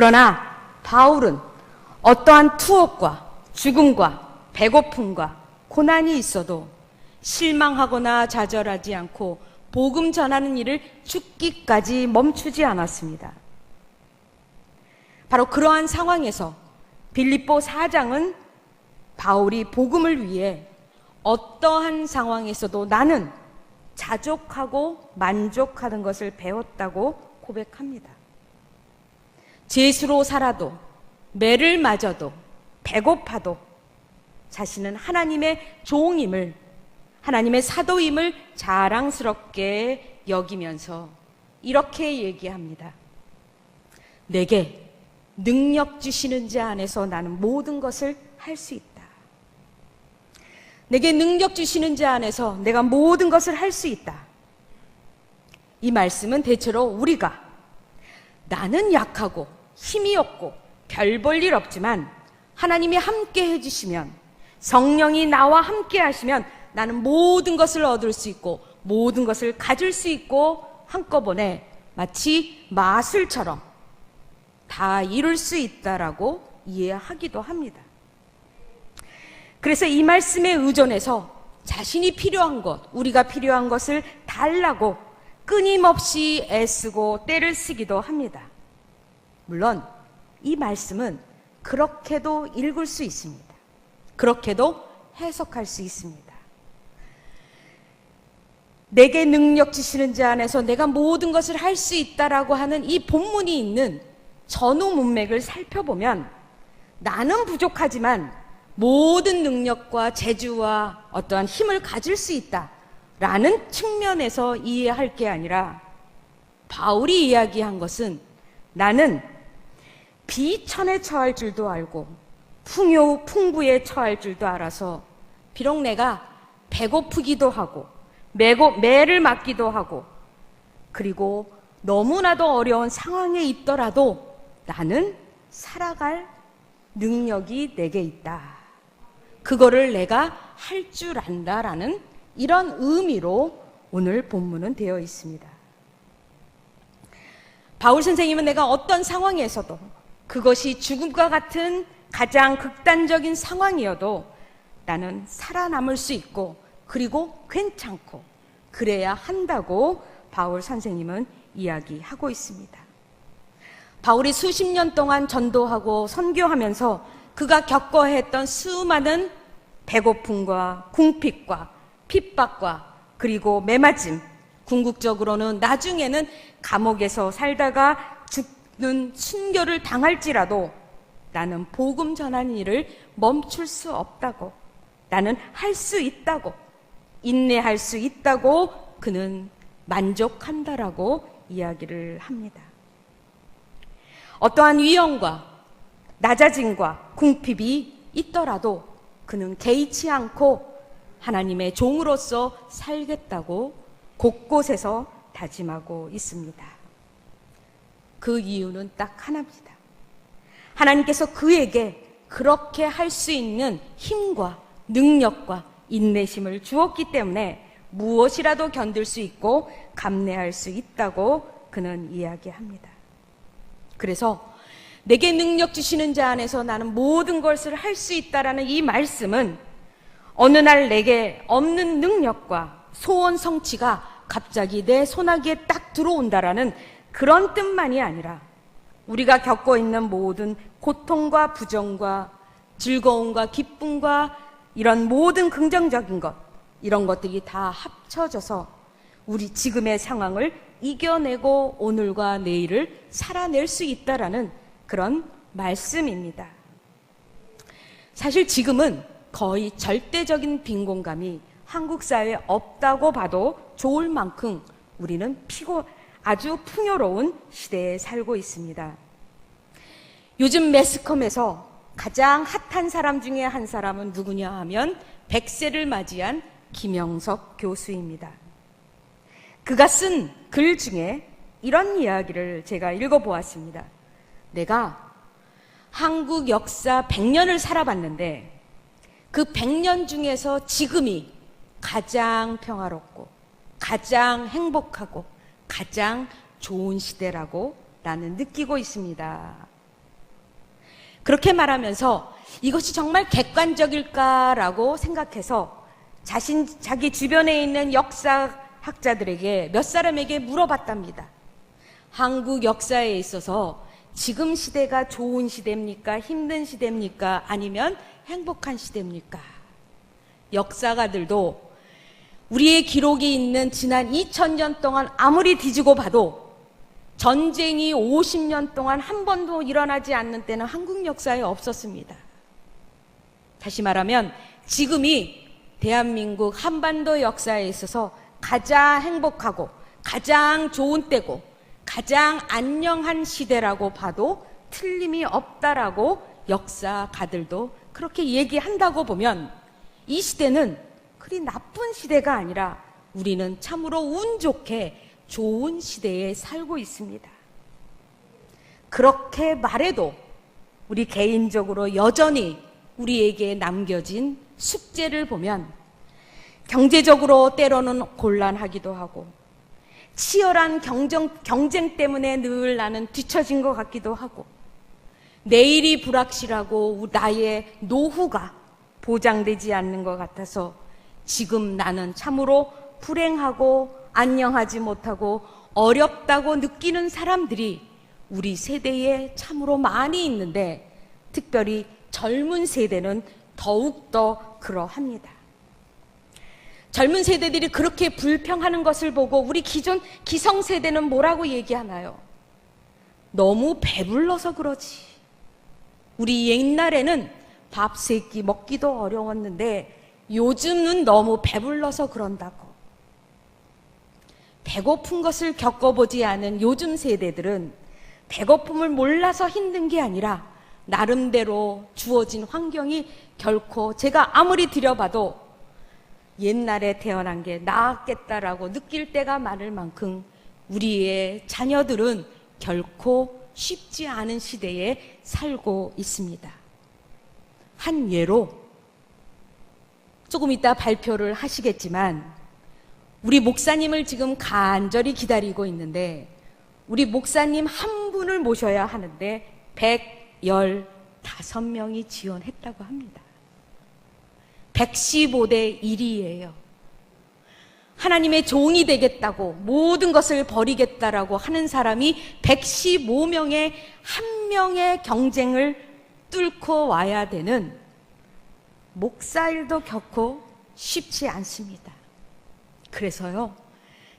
그러나 바울은 어떠한 투옥과 죽음과 배고픔과 고난이 있어도 실망하거나 좌절하지 않고 복음 전하는 일을 죽기까지 멈추지 않았습니다. 바로 그러한 상황에서 빌립보 4장은 바울이 복음을 위해 어떠한 상황에서도 나는 자족하고 만족하는 것을 배웠다고 고백합니다. 죄수로 살아도, 매를 맞아도, 배고파도 자신은 하나님의 종임을, 하나님의 사도임을 자랑스럽게 여기면서 이렇게 얘기합니다. 내게 능력 주시는 자 안에서 나는 모든 것을 할 수 있다. 내게 능력 주시는 자 안에서 내가 모든 것을 할 수 있다. 이 말씀은 대체로 우리가 나는 약하고 힘이 없고 별 볼 일 없지만 하나님이 함께 해주시면, 성령이 나와 함께 하시면 나는 모든 것을 얻을 수 있고 모든 것을 가질 수 있고 한꺼번에 마치 마술처럼 다 이룰 수 있다라고 이해하기도 합니다. 그래서 이 말씀에 의존해서 자신이 필요한 것, 우리가 필요한 것을 달라고 끊임없이 애쓰고 때를 쓰기도 합니다. 물론 이 말씀은 그렇게도 읽을 수 있습니다. 그렇게도 해석할 수 있습니다. 내게 능력 주시는 자 안에서 내가 모든 것을 할 수 있다라고 하는 이 본문이 있는 전후 문맥을 살펴보면 나는 부족하지만 모든 능력과 재주와 어떠한 힘을 가질 수 있다라는 측면에서 이해할 게 아니라 바울이 이야기한 것은 나는 비천에 처할 줄도 알고 풍부에 처할 줄도 알아서 비록 내가 배고프기도 하고 매를 맞기도 하고 그리고 너무나도 어려운 상황에 있더라도 나는 살아갈 능력이 내게 있다. 그거를 내가 할 줄 안다라는 이런 의미로 오늘 본문은 되어 있습니다. 바울 선생님은 내가 어떤 상황에서도 그것이 죽음과 같은 가장 극단적인 상황이어도 나는 살아남을 수 있고 그리고 괜찮고 그래야 한다고 바울 선생님은 이야기하고 있습니다. 바울이 수십 년 동안 전도하고 선교하면서 그가 겪어야 했던 수많은 배고픔과 궁핍과 핍박과 그리고 매맞음, 궁극적으로는 나중에는 감옥에서 살다가 죽는 순교를 당할지라도 나는 복음 전하는 일을 멈출 수 없다고, 나는 할 수 있다고, 인내할 수 있다고 그는 만족한다라고 이야기를 합니다. 어떠한 위험과 낮아짐과 궁핍이 있더라도 그는 개의치 않고 하나님의 종으로서 살겠다고 곳곳에서 다짐하고 있습니다. 그 이유는 딱 하나입니다. 하나님께서 그에게 그렇게 할 수 있는 힘과 능력과 인내심을 주었기 때문에 무엇이라도 견딜 수 있고 감내할 수 있다고 그는 이야기합니다. 그래서 내게 능력 주시는 자 안에서 나는 모든 것을 할 수 있다라는 이 말씀은 어느 날 내게 없는 능력과 소원 성취가 갑자기 내 소나기에 딱 들어온다라는 그런 뜻만이 아니라 우리가 겪고 있는 모든 고통과 부정과 즐거움과 기쁨과 이런 모든 긍정적인 것, 이런 것들이 다 합쳐져서 우리 지금의 상황을 이겨내고 오늘과 내일을 살아낼 수 있다라는 그런 말씀입니다. 사실 지금은 거의 절대적인 빈곤감이 한국 사회에 없다고 봐도 좋을 만큼 우리는 아주 풍요로운 시대에 살고 있습니다. 요즘 매스컴에서 가장 핫한 사람 중에 한 사람은 누구냐 하면 100세를 맞이한 김영석 교수입니다. 그가 쓴 글 중에 이런 이야기를 제가 읽어보았습니다. 내가 한국 역사 100년을 살아봤는데 그 100년 중에서 지금이 가장 평화롭고 가장 행복하고 가장 좋은 시대라고 나는 느끼고 있습니다. 그렇게 말하면서 이것이 정말 객관적일까라고 생각해서 자기 주변에 있는 역사학자들에게 몇 사람에게 물어봤답니다. 한국 역사에 있어서 지금 시대가 좋은 시대입니까? 힘든 시대입니까? 아니면 행복한 시대입니까? 역사가들도 우리의 기록이 있는 지난 2000년 동안 아무리 뒤지고 봐도 전쟁이 50년 동안 한 번도 일어나지 않는 때는 한국 역사에 없었습니다. 다시 말하면 지금이 대한민국 한반도 역사에 있어서 가장 행복하고 가장 좋은 때고 가장 안녕한 시대라고 봐도 틀림이 없다라고 역사가들도 그렇게 얘기한다고 보면 이 시대는 그리 나쁜 시대가 아니라 우리는 참으로 운 좋게 좋은 시대에 살고 있습니다. 그렇게 말해도 우리 개인적으로 여전히 우리에게 남겨진 숙제를 보면 경제적으로 때로는 곤란하기도 하고 치열한 경쟁 때문에 늘 나는 뒤처진 것 같기도 하고 내일이 불확실하고 나의 노후가 보장되지 않는 것 같아서 지금 나는 참으로 불행하고 안녕하지 못하고 어렵다고 느끼는 사람들이 우리 세대에 참으로 많이 있는데 특별히 젊은 세대는 더욱더 그러합니다. 젊은 세대들이 그렇게 불평하는 것을 보고 우리 기존 기성세대는 뭐라고 얘기하나요? 너무 배불러서 그러지. 우리 옛날에는 밥 세 끼 먹기도 어려웠는데 요즘은 너무 배불러서 그런다고. 배고픈 것을 겪어보지 않은 요즘 세대들은 배고픔을 몰라서 힘든 게 아니라 나름대로 주어진 환경이 결코 제가 아무리 들여봐도 옛날에 태어난 게 나았겠다라고 느낄 때가 많을 만큼 우리의 자녀들은 결코 쉽지 않은 시대에 살고 있습니다. 한 예로 조금 이따 발표를 하시겠지만 우리 목사님을 지금 간절히 기다리고 있는데 우리 목사님 한 분을 모셔야 하는데 115명이 지원했다고 합니다. 115대 1이에요. 하나님의 종이 되겠다고 모든 것을 버리겠다라고 하는 사람이 115명의 한 명의 경쟁을 뚫고 와야 되는 목사일도 결코 쉽지 않습니다. 그래서요,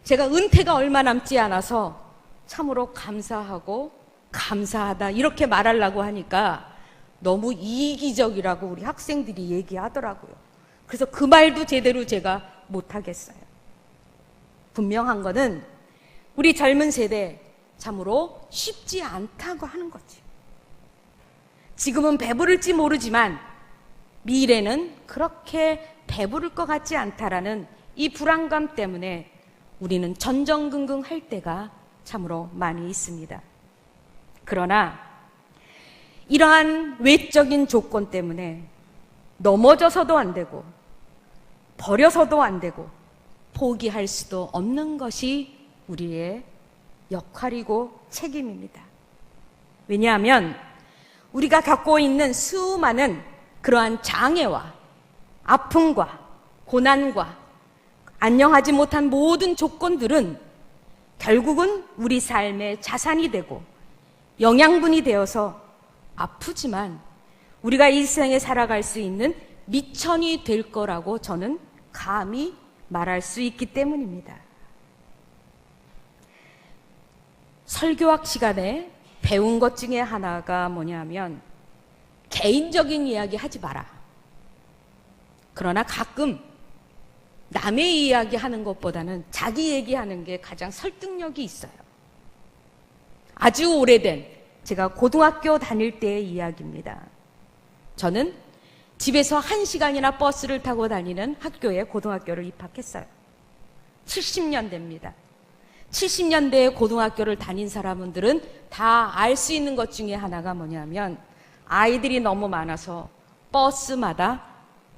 제가 은퇴가 얼마 남지 않아서 참으로 감사하고 감사하다 이렇게 말하려고 하니까 너무 이기적이라고 우리 학생들이 얘기하더라고요. 그래서 그 말도 제대로 제가 못하겠어요. 분명한 거는 우리 젊은 세대 참으로 쉽지 않다고 하는 거지. 지금은 배부를지 모르지만 미래는 그렇게 배부를 것 같지 않다라는 이 불안감 때문에 우리는 전전긍긍 할 때가 참으로 많이 있습니다. 그러나 이러한 외적인 조건 때문에 넘어져서도 안 되고 버려서도 안 되고 포기할 수도 없는 것이 우리의 역할이고 책임입니다. 왜냐하면 우리가 겪고 있는 수많은 그러한 장애와 아픔과 고난과 안녕하지 못한 모든 조건들은 결국은 우리 삶의 자산이 되고 영양분이 되어서 아프지만 우리가 이 세상에 살아갈 수 있는 미천이 될 거라고 저는 감히 말할 수 있기 때문입니다. 설교학 시간에 배운 것 중에 하나가 뭐냐면 개인적인 이야기 하지 마라. 그러나 가끔 남의 이야기 하는 것보다는 자기 얘기하는 게 가장 설득력이 있어요. 아주 오래된 제가 고등학교 다닐 때의 이야기입니다. 저는 집에서 1시간이나 버스를 타고 다니는 학교에 고등학교를 입학했어요. 70년대입니다. 70년대에 고등학교를 다닌 사람들은 다 알 수 있는 것 중에 하나가 뭐냐면 아이들이 너무 많아서 버스마다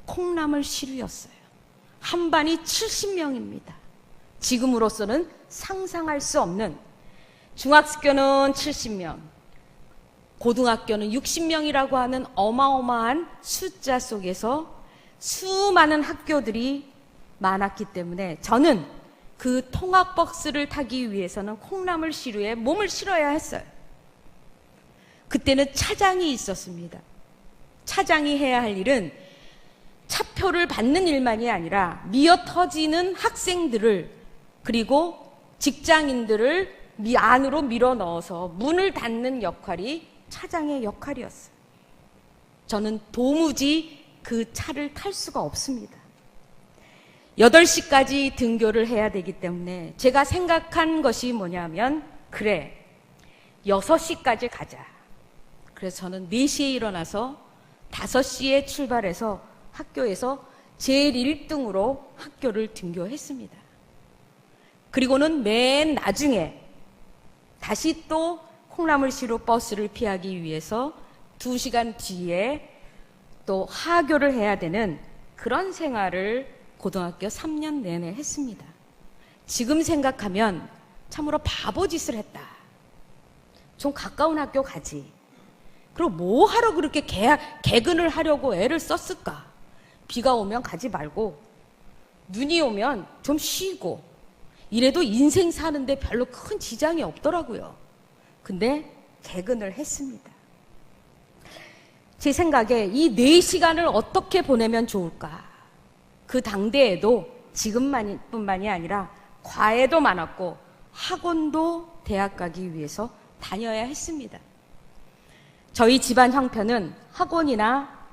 콩나물 시루였어요. 한 반이 70명입니다. 지금으로서는 상상할 수 없는 중학교는 70명, 고등학교는 60명이라고 하는 어마어마한 숫자 속에서 수많은 학교들이 많았기 때문에 저는 그 통학버스를 타기 위해서는 콩나물시루에 몸을 실어야 했어요. 그때는 차장이 있었습니다. 차장이 해야 할 일은 차표를 받는 일만이 아니라 미어터지는 학생들을 그리고 직장인들을 안으로 밀어 넣어서 문을 닫는 역할이 차장의 역할이었어요. 저는 도무지 그 차를 탈 수가 없습니다. 8시까지 등교를 해야 되기 때문에 제가 생각한 것이 뭐냐면 그래 6시까지 가자. 그래서 저는 4시에 일어나서 5시에 출발해서 학교에서 제일 1등으로 학교를 등교했습니다. 그리고는 맨 나중에 다시 또 콩나물시루 버스를 피하기 위해서 2시간 뒤에 또 하교를 해야 되는 그런 생활을 고등학교 3년 내내 했습니다. 지금 생각하면 참으로 바보짓을 했다. 좀 가까운 학교 가지. 그리고 뭐 하러 그렇게 개근을 하려고 애를 썼을까? 비가 오면 가지 말고 눈이 오면 좀 쉬고 이래도 인생 사는데 별로 큰 지장이 없더라고요. 근데 개근을 했습니다. 제 생각에 이 4시간을 어떻게 보내면 좋을까? 그 당대에도 지금뿐만이 아니라 과외도 많았고 학원도 대학 가기 위해서 다녀야 했습니다. 저희 집안 형편은 학원이나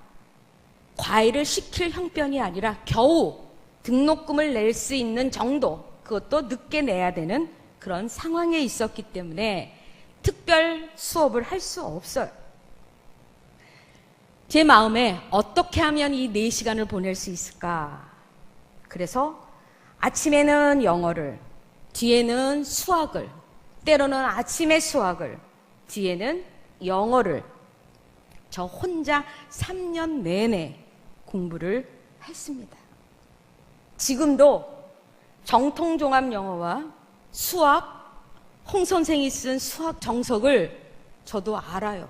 과외를 시킬 형편이 아니라 겨우 등록금을 낼 수 있는 정도, 그것도 늦게 내야 되는 그런 상황에 있었기 때문에 특별 수업을 할 수 없어요. 제 마음에 어떻게 하면 이 4시간을 보낼 수 있을까? 그래서 아침에는 영어를, 뒤에는 수학을, 때로는 아침에 수학을, 뒤에는 영어를 저 혼자 3년 내내 공부를 했습니다. 지금도 정통종합영어와 수학, 홍 선생이 쓴 수학 정석을 저도 알아요.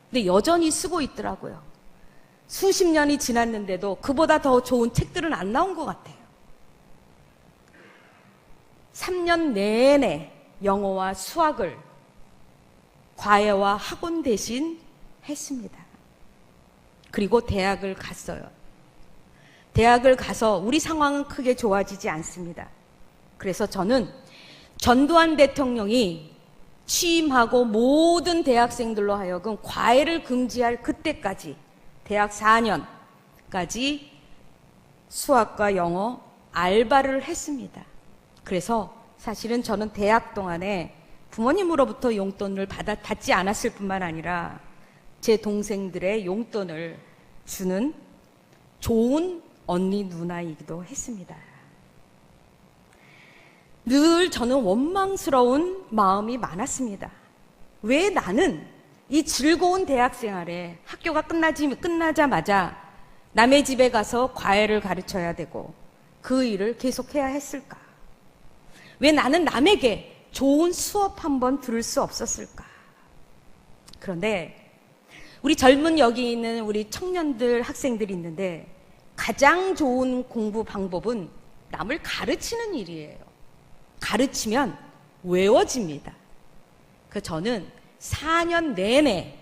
근데 여전히 쓰고 있더라고요. 수십 년이 지났는데도 그보다 더 좋은 책들은 안 나온 것 같아요. 3년 내내 영어와 수학을 과외와 학원 대신 했습니다. 그리고 대학을 갔어요. 대학을 가서 우리 상황은 크게 좋아지지 않습니다. 그래서 저는 전두환 대통령이 취임하고 모든 대학생들로 하여금 과외를 금지할 그때까지 대학 4년까지 수학과 영어 알바를 했습니다. 그래서 사실은 저는 대학 동안에 부모님으로부터 용돈을 받지 않았을 뿐만 아니라 제 동생들의 용돈을 주는 좋은 언니 누나이기도 했습니다. 늘 저는 원망스러운 마음이 많았습니다. 왜 나는 이 즐거운 대학 생활에 학교가 끝나자마자 남의 집에 가서 과외를 가르쳐야 되고 그 일을 계속해야 했을까? 왜 나는 남에게 좋은 수업 한번 들을 수 없었을까? 그런데 우리 젊은 여기 있는 우리 청년들, 학생들이 있는데 가장 좋은 공부 방법은 남을 가르치는 일이에요. 가르치면 외워집니다. 그래서 저는 4년 내내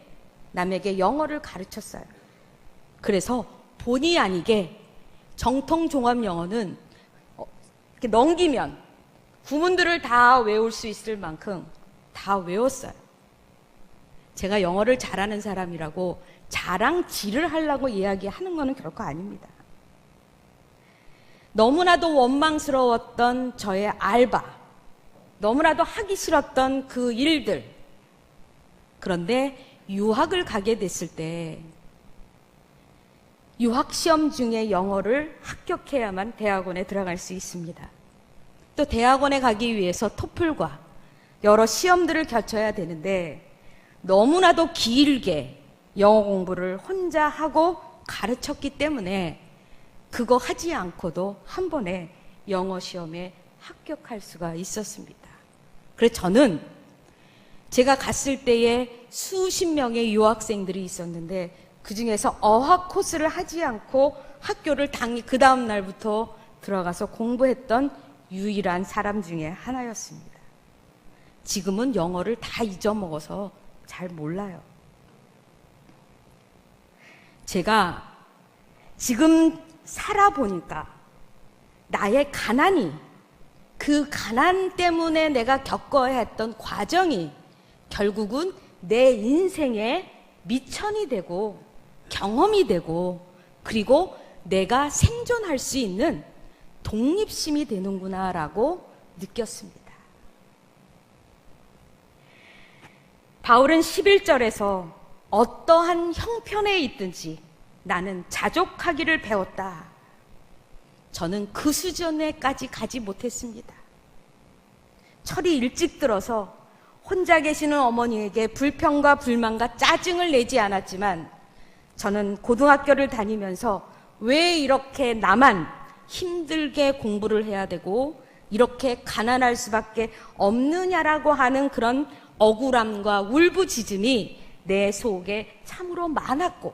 남에게 영어를 가르쳤어요. 그래서 본의 아니게 정통종합영어는 이렇게 넘기면 구문들을 다 외울 수 있을 만큼 다 외웠어요. 제가 영어를 잘하는 사람이라고 자랑질을 하려고 이야기하는 거는 결코 아닙니다. 너무나도 원망스러웠던 저의 알바, 너무나도 하기 싫었던 그 일들. 그런데 유학을 가게 됐을 때 유학시험 중에 영어를 합격해야만 대학원에 들어갈 수 있습니다. 또 대학원에 가기 위해서 토플과 여러 시험들을 갖춰야 되는데 너무나도 길게 영어 공부를 혼자 하고 가르쳤기 때문에 그거 하지 않고도 한 번에 영어 시험에 합격할 수가 있었습니다. 그래서 저는 제가 갔을 때에 수십 명의 유학생들이 있었는데 그 중에서 어학 코스를 하지 않고 학교를 그 다음 날부터 들어가서 공부했던 유일한 사람 중에 하나였습니다. 지금은 영어를 다 잊어먹어서 잘 몰라요. 제가 지금 살아보니까 나의 가난이, 그 가난 때문에 내가 겪어야 했던 과정이 결국은 내 인생의 미천이 되고 경험이 되고 그리고 내가 생존할 수 있는 독립심이 되는구나라고 느꼈습니다. 바울은 11절에서 어떠한 형편에 있든지 나는 자족하기를 배웠다. 저는 그 수준에까지 가지 못했습니다. 철이 일찍 들어서 혼자 계시는 어머니에게 불평과 불만과 짜증을 내지 않았지만 저는 고등학교를 다니면서 왜 이렇게 나만 힘들게 공부를 해야 되고 이렇게 가난할 수밖에 없느냐라고 하는 그런 억울함과 울부짖음이 내 속에 참으로 많았고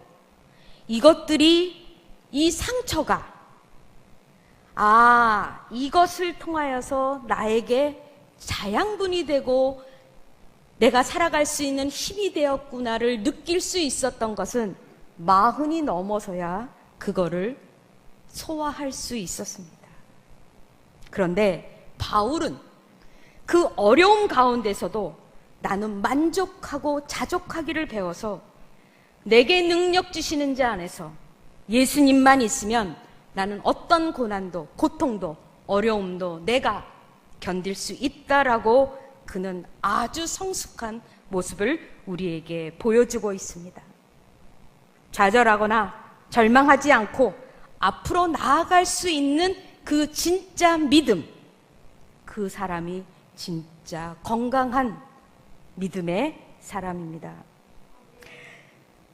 이것들이 이 상처가 이것을 통하여서 나에게 자양분이 되고 내가 살아갈 수 있는 힘이 되었구나를 느낄 수 있었던 것은 40이 넘어서야 그거를 소화할 수 있었습니다. 그런데 바울은 그 어려움 가운데서도 나는 만족하고 자족하기를 배워서 내게 능력 주시는 자 안에서 예수님만 있으면 나는 어떤 고난도, 고통도, 어려움도 내가 견딜 수 있다라고 그는 아주 성숙한 모습을 우리에게 보여주고 있습니다. 좌절하거나 절망하지 않고 앞으로 나아갈 수 있는 그 진짜 믿음, 그 사람이 진짜 건강한 믿음의 사람입니다.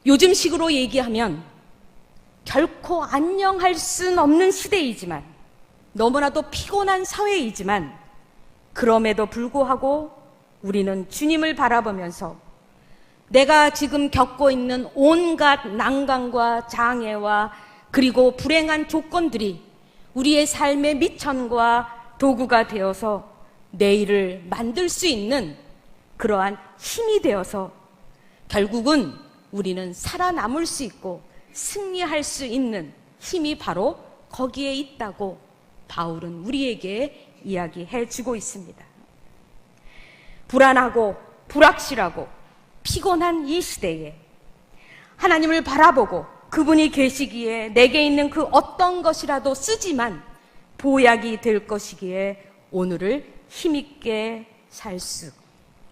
요즘식으로 얘기하면 결코 안녕할 수는 없는 시대이지만 너무나도 피곤한 사회이지만 그럼에도 불구하고 우리는 주님을 바라보면서 내가 지금 겪고 있는 온갖 난관과 장애와 그리고 불행한 조건들이 우리의 삶의 미천과 도구가 되어서 내일을 만들 수 있는 그러한 힘이 되어서 결국은 우리는 살아남을 수 있고 승리할 수 있는 힘이 바로 거기에 있다고 바울은 우리에게 이야기해 주고 있습니다. 불안하고 불확실하고 피곤한 이 시대에 하나님을 바라보고 그분이 계시기에 내게 있는 그 어떤 것이라도 쓰지만 보약이 될 것이기에 오늘을 힘있게 살 수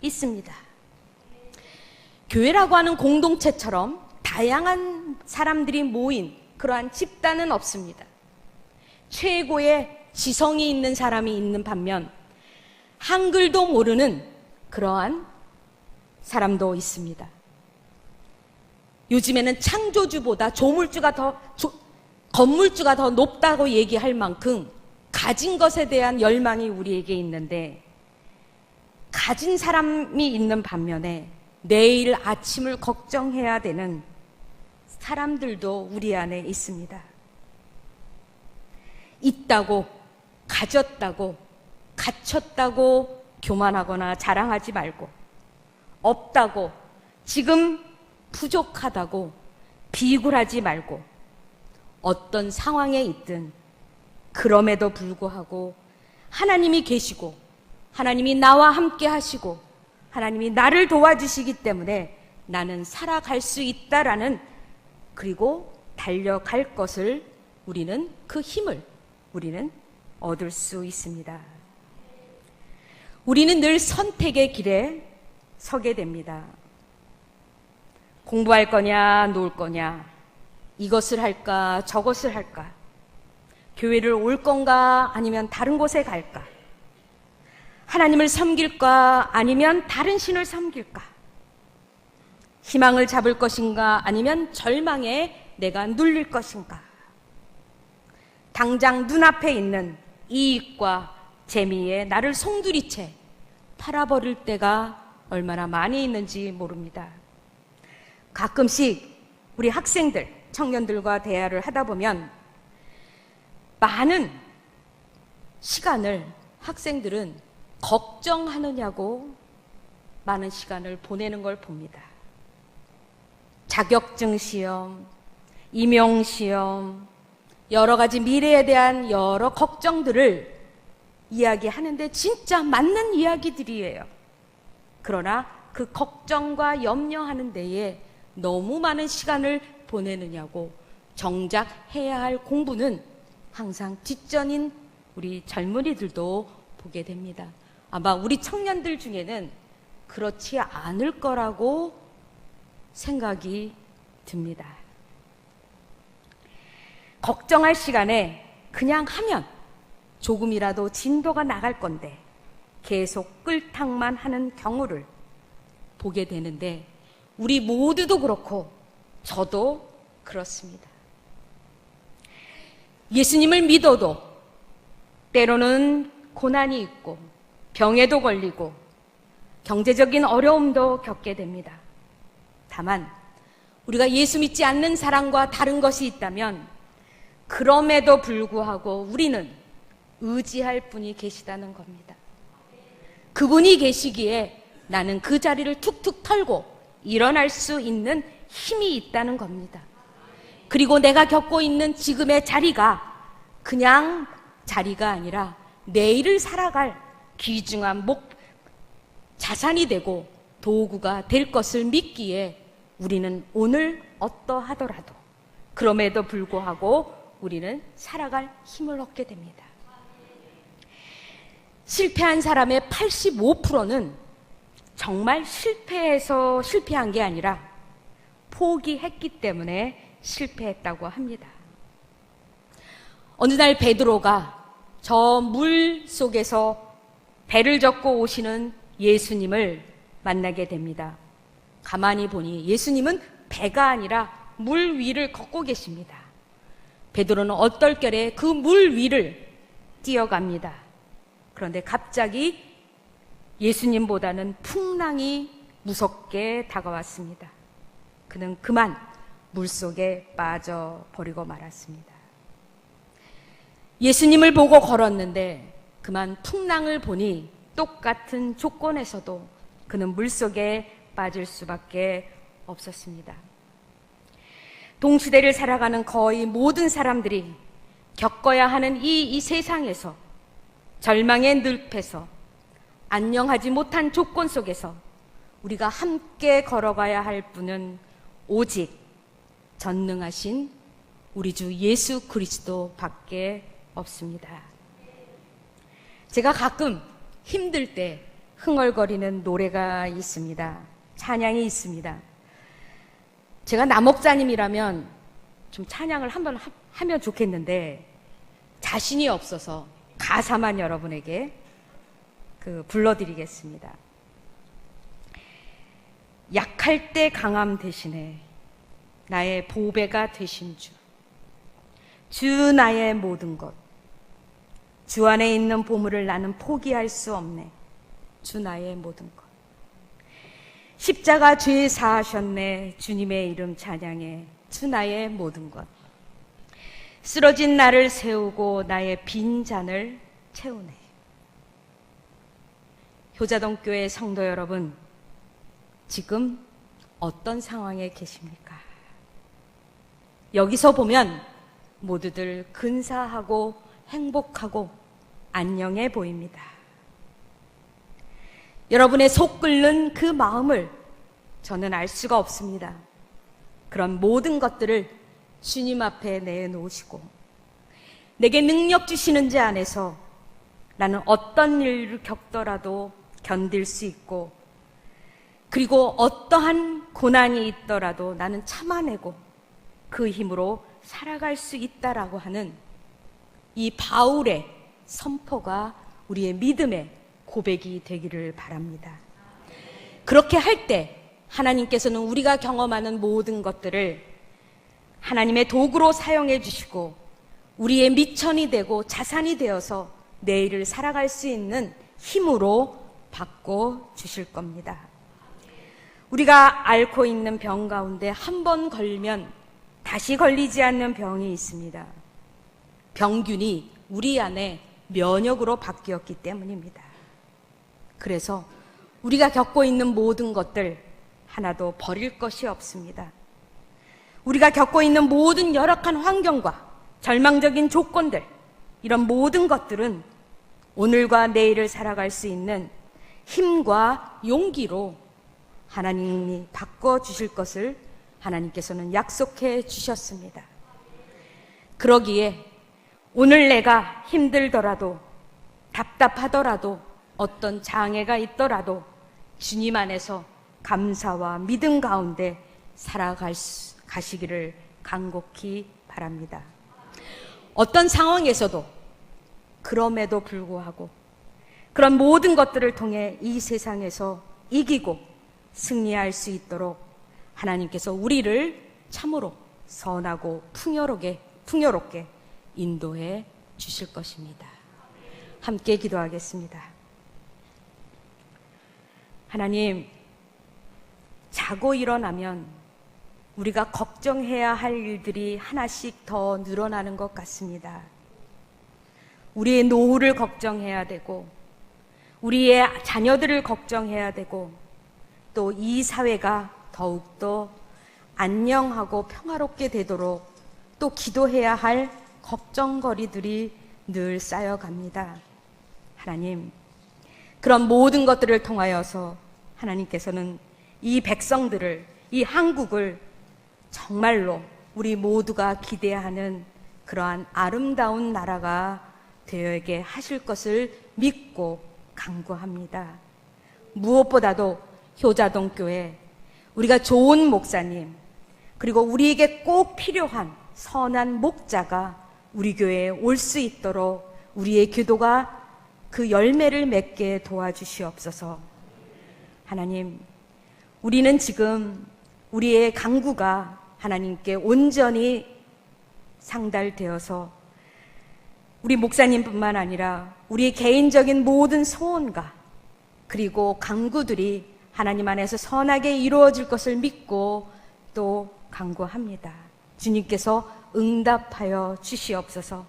있습니다. 교회라고 하는 공동체처럼 다양한 사람들이 모인 그러한 집단은 없습니다. 최고의 지성이 있는 사람이 있는 반면 한글도 모르는 그러한 사람도 있습니다. 요즘에는 창조주보다 건물주가 더 높다고 얘기할 만큼 가진 것에 대한 열망이 우리에게 있는데 가진 사람이 있는 반면에 내일 아침을 걱정해야 되는 사람들도 우리 안에 있습니다. 있다고, 가졌다고, 갖췄다고 교만하거나 자랑하지 말고 없다고, 지금 부족하다고 비굴하지 말고 어떤 상황에 있든 그럼에도 불구하고 하나님이 계시고 하나님이 나와 함께 하시고 하나님이 나를 도와주시기 때문에 나는 살아갈 수 있다라는 그리고 달려갈 것을 우리는 그 힘을 우리는 얻을 수 있습니다. 우리는 늘 선택의 길에 서게 됩니다. 공부할 거냐, 놀 거냐, 이것을 할까, 저것을 할까, 교회를 올 건가, 아니면 다른 곳에 갈까, 하나님을 섬길까, 아니면 다른 신을 섬길까, 희망을 잡을 것인가, 아니면 절망에 내가 눌릴 것인가, 당장 눈앞에 있는 이익과 재미에 나를 송두리째 팔아버릴 때가 얼마나 많이 있는지 모릅니다. 가끔씩 우리 학생들, 청년들과 대화를 하다 보면 많은 시간을 학생들은 걱정하느냐고 많은 시간을 보내는 걸 봅니다. 자격증 시험, 임용 시험, 여러 가지 미래에 대한 여러 걱정들을 이야기하는데 진짜 맞는 이야기들이에요. 그러나 그 걱정과 염려하는 데에 너무 많은 시간을 보내느냐고 정작 해야 할 공부는 항상 뒷전인 우리 젊은이들도 보게 됩니다. 아마 우리 청년들 중에는 그렇지 않을 거라고 생각이 듭니다. 걱정할 시간에 그냥 하면 조금이라도 진도가 나갈 건데 계속 끌탕만 하는 경우를 보게 되는데 우리 모두도 그렇고 저도 그렇습니다. 예수님을 믿어도 때로는 고난이 있고 병에도 걸리고 경제적인 어려움도 겪게 됩니다. 다만 우리가 예수 믿지 않는 사람과 다른 것이 있다면 그럼에도 불구하고 우리는 의지할 분이 계시다는 겁니다. 그분이 계시기에 나는 그 자리를 툭툭 털고 일어날 수 있는 힘이 있다는 겁니다. 그리고 내가 겪고 있는 지금의 자리가 그냥 자리가 아니라 내일을 살아갈 귀중한 자산이 되고 도구가 될 것을 믿기에 우리는 오늘 어떠하더라도 그럼에도 불구하고 우리는 살아갈 힘을 얻게 됩니다. 실패한 사람의 85%는 정말 실패해서 실패한 게 아니라 포기했기 때문에 실패했다고 합니다. 어느 날 베드로가 저 물 속에서 배를 젓고 오시는 예수님을 만나게 됩니다. 가만히 보니 예수님은 배가 아니라 물 위를 걷고 계십니다. 베드로는 얼떨결에 그 물 위를 뛰어갑니다. 그런데 갑자기 예수님보다는 풍랑이 무섭게 다가왔습니다. 그는 그만 물속에 빠져버리고 말았습니다. 예수님을 보고 걸었는데 그만 풍랑을 보니 똑같은 조건에서도 그는 물속에 빠질 수밖에 없었습니다. 동시대를 살아가는 거의 모든 사람들이 겪어야 하는 이 세상에서 절망의 늪에서 안녕하지 못한 조건 속에서 우리가 함께 걸어가야 할 분은 오직 전능하신 우리 주 예수 그리스도밖에 없습니다. 제가 가끔 힘들 때 흥얼거리는 노래가 있습니다. 찬양이 있습니다. 제가 남목자님이라면 좀 찬양을 한번 하면 좋겠는데 자신이 없어서 가사만 여러분에게 불러드리겠습니다. 약할 때 강함 대신에 나의 보배가 되신 주, 주 나의 모든 것, 주 안에 있는 보물을 나는 포기할 수 없네. 주 나의 모든 것. 십자가 죄 사하셨네. 주님의 이름 찬양해. 주 나의 모든 것. 쓰러진 나를 세우고 나의 빈 잔을 채우네. 효자동교회 성도 여러분, 지금 어떤 상황에 계십니까? 여기서 보면 모두들 근사하고 행복하고 안녕해 보입니다. 여러분의 속 끓는 그 마음을 저는 알 수가 없습니다. 그런 모든 것들을 주님 앞에 내놓으시고 내게 능력 주시는 자 안에서 나는 어떤 일을 겪더라도 견딜 수 있고 그리고 어떠한 고난이 있더라도 나는 참아내고 그 힘으로 살아갈 수 있다라고 하는 이 바울의 선포가 우리의 믿음의 고백이 되기를 바랍니다. 그렇게 할 때 하나님께서는 우리가 경험하는 모든 것들을 하나님의 도구로 사용해 주시고 우리의 미천이 되고 자산이 되어서 내일을 살아갈 수 있는 힘으로 바꿔 주실 겁니다. 우리가 앓고 있는 병 가운데 한 번 걸리면 다시 걸리지 않는 병이 있습니다. 병균이 우리 안에 면역으로 바뀌었기 때문입니다. 그래서 우리가 겪고 있는 모든 것들 하나도 버릴 것이 없습니다. 우리가 겪고 있는 모든 열악한 환경과 절망적인 조건들, 이런 모든 것들은 오늘과 내일을 살아갈 수 있는 힘과 용기로 하나님이 바꿔주실 것을 하나님께서는 약속해 주셨습니다. 그러기에 오늘 내가 힘들더라도 답답하더라도 어떤 장애가 있더라도 주님 안에서 감사와 믿음 가운데 살아가시기를 간곡히 바랍니다. 어떤 상황에서도 그럼에도 불구하고 그런 모든 것들을 통해 이 세상에서 이기고 승리할 수 있도록 하나님께서 우리를 참으로 선하고 풍요롭게 인도해 주실 것입니다. 함께 기도하겠습니다. 하나님, 자고 일어나면 우리가 걱정해야 할 일들이 하나씩 더 늘어나는 것 같습니다. 우리의 노후를 걱정해야 되고, 우리의 자녀들을 걱정해야 되고, 또 이 사회가 더욱더 안녕하고 평화롭게 되도록 또 기도해야 할 걱정거리들이 늘 쌓여갑니다. 하나님, 그런 모든 것들을 통하여서 하나님께서는 이 백성들을, 이 한국을 정말로 우리 모두가 기대하는 그러한 아름다운 나라가 되게 하실 것을 믿고 간구합니다. 무엇보다도 효자동교회, 우리가 좋은 목사님, 그리고 우리에게 꼭 필요한 선한 목자가 우리 교회에 올 수 있도록 우리의 기도가 그 열매를 맺게 도와주시옵소서. 하나님, 우리는 지금 우리의 간구가 하나님께 온전히 상달되어서 우리 목사님뿐만 아니라 우리의 개인적인 모든 소원과 그리고 간구들이 하나님 안에서 선하게 이루어질 것을 믿고 또 간구합니다. 주님께서 응답하여 주시옵소서.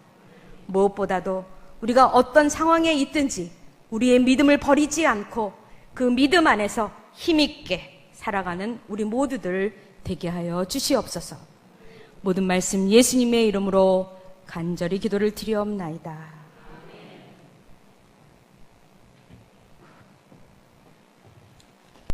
무엇보다도 우리가 어떤 상황에 있든지 우리의 믿음을 버리지 않고 그 믿음 안에서 힘있게 살아가는 우리 모두들 되게 하여 주시옵소서. 모든 말씀 예수님의 이름으로 간절히 기도를 드리옵나이다.